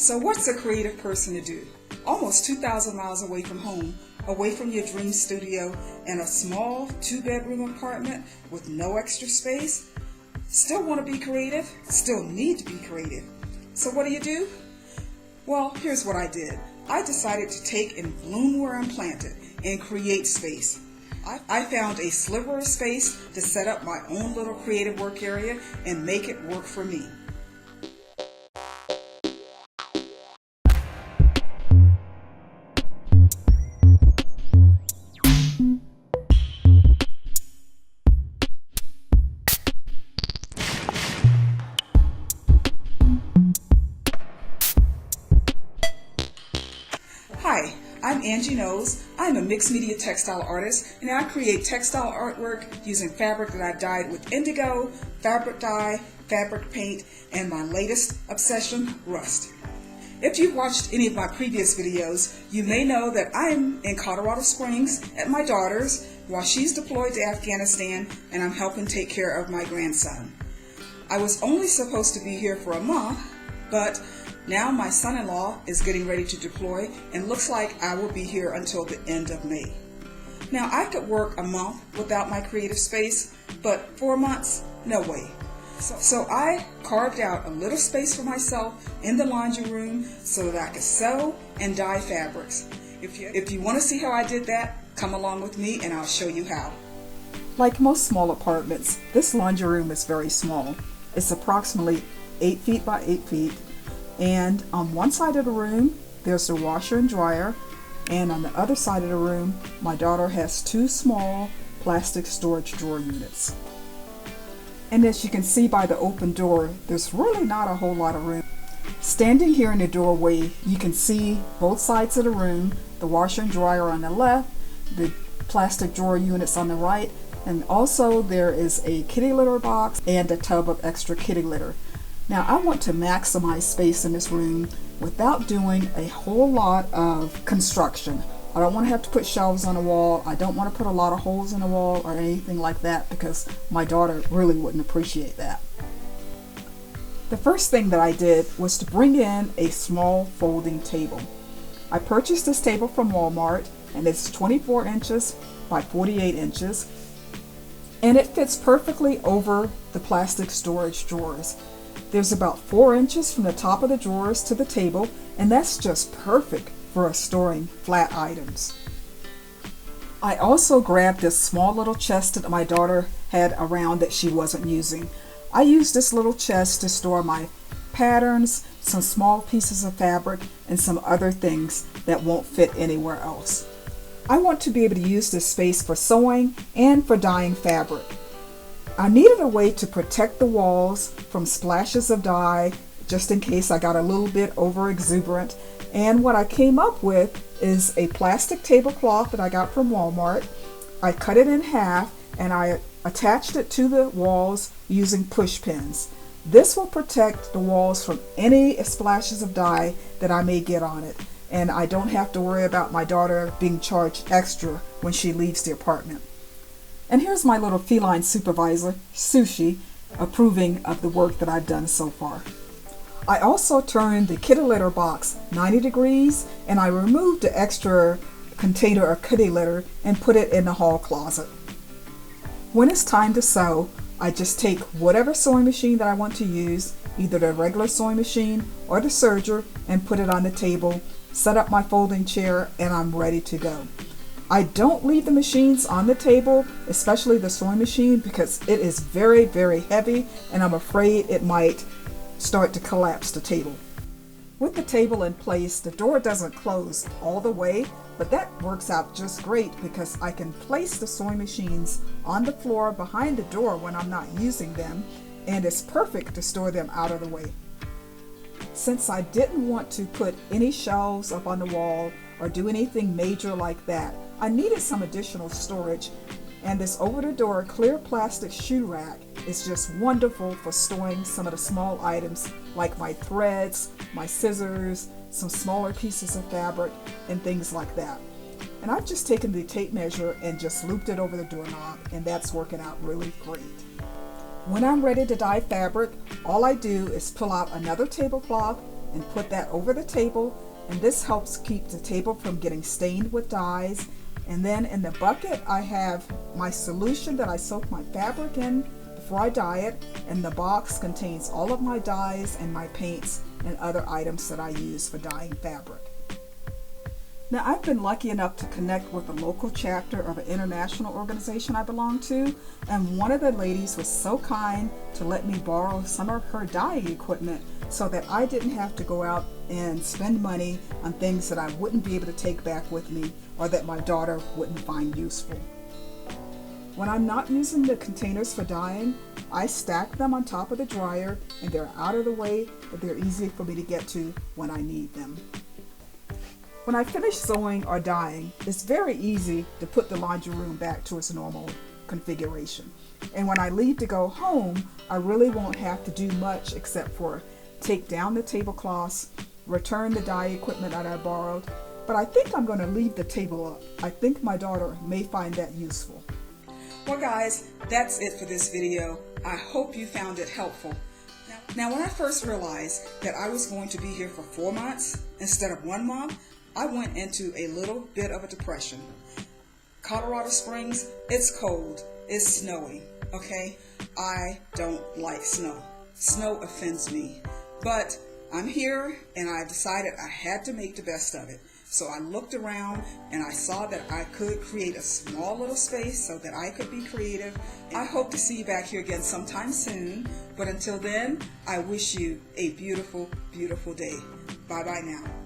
So what's a creative person to do? Almost 2,000 miles away from home, away from your dream studio, in a small 2-bedroom apartment with no extra space? Still want to be creative? Still need to be creative. So what do? Well, here's what I did. I decided to take and bloom where I'm planted and create space. I found a sliver of space to set up my own little creative work area and make it work for me. Hi, I'm Angie Knows. I'm a mixed media textile artist, and I create textile artwork using fabric that I've dyed with indigo, fabric dye, fabric paint, and my latest obsession, rust. If you've watched any of my previous videos, you may know that I'm in Colorado Springs at my daughter's while she's deployed to Afghanistan, and I'm helping take care of my grandson. I was only supposed to be here for a month, but now my son-in-law is getting ready to deploy and looks like I will be here until the end of May. Now I could work a month without my creative space, but 4 months, no way. So I carved out a little space for myself in the laundry room so that I could sew and dye fabrics. If you want to see how I did that, come along with me and I'll show you how. Like most small apartments, this laundry room is very small. It's approximately 8 feet by 8 feet. And on one side of the room, there's the washer and dryer. And on the other side of the room, my daughter has 2 small plastic storage drawer units. And as you can see by the open door, there's really not a whole lot of room. Standing here in the doorway, you can see both sides of the room, the washer and dryer on the left, the plastic drawer units on the right, and also there is a kitty litter box and a tub of extra kitty litter. Now I want to maximize space in this room without doing a whole lot of construction. I don't want to have to put shelves on the wall. I don't want to put a lot of holes in the wall or anything like that because my daughter really wouldn't appreciate that. The first thing that I did was to bring in a small folding table. I purchased this table from Walmart and it's 24 inches by 48 inches and it fits perfectly over the plastic storage drawers. There's about 4 inches from the top of the drawers to the table, and that's just perfect for storing flat items. I also grabbed this small little chest that my daughter had around that she wasn't using. I used this little chest to store my patterns, some small pieces of fabric, and some other things that won't fit anywhere else. I want to be able to use this space for sewing and for dyeing fabric. I needed a way to protect the walls from splashes of dye, just in case I got a little bit over exuberant. And what I came up with is a plastic tablecloth that I got from Walmart. I cut it in half and I attached it to the walls using push pins. This will protect the walls from any splashes of dye that I may get on it. And I don't have to worry about my daughter being charged extra when she leaves the apartment. And here's my little feline supervisor, Sushi, approving of the work that I've done so far. I also turned the kitty litter box 90 degrees and I removed the extra container of kitty litter and put it in the hall closet. When it's time to sew, I just take whatever sewing machine that I want to use, either the regular sewing machine or the serger, and put it on the table, set up my folding chair, and I'm ready to go. I don't leave the machines on the table, especially the sewing machine, because it is very, very heavy and I'm afraid it might start to collapse the table. With the table in place, the door doesn't close all the way, but that works out just great because I can place the sewing machines on the floor behind the door when I'm not using them, and it's perfect to store them out of the way. Since I didn't want to put any shelves up on the wall or do anything major like that, I needed some additional storage, and this over-the-door clear plastic shoe rack is just wonderful for storing some of the small items like my threads, my scissors, some smaller pieces of fabric, and things like that. And I've just taken the tape measure and just looped it over the doorknob, and that's working out really great. When I'm ready to dye fabric, all I do is pull out another tablecloth, and put that over the table, and this helps keep the table from getting stained with dyes. And then in the bucket I have my solution that I soak my fabric in before I dye it, and the box contains all of my dyes and my paints and other items that I use for dyeing fabric. Now, I've been lucky enough to connect with a local chapter of an international organization I belong to, and one of the ladies was so kind to let me borrow some of her dyeing equipment so that I didn't have to go out and spend money on things that I wouldn't be able to take back with me or that my daughter wouldn't find useful. When I'm not using the containers for dyeing, I stack them on top of the dryer, and they're out of the way, but they're easy for me to get to when I need them. When I finish sewing or dyeing, it's very easy to put the laundry room back to its normal configuration. And when I leave to go home, I really won't have to do much except for take down the tablecloths, return the dye equipment that I borrowed, but I think I'm going to leave the table up. I think my daughter may find that useful. Well guys, that's it for this video. I hope you found it helpful. Now when I first realized that I was going to be here for 4 months instead of 1 month, I went into a little bit of a depression. Colorado Springs, it's cold, it's snowy, okay? I don't like snow. Snow offends me. But I'm here and I decided I had to make the best of it. So I looked around and I saw that I could create a small little space so that I could be creative. I hope to see you back here again sometime soon. But until then, I wish you a beautiful, beautiful day. Bye-bye now.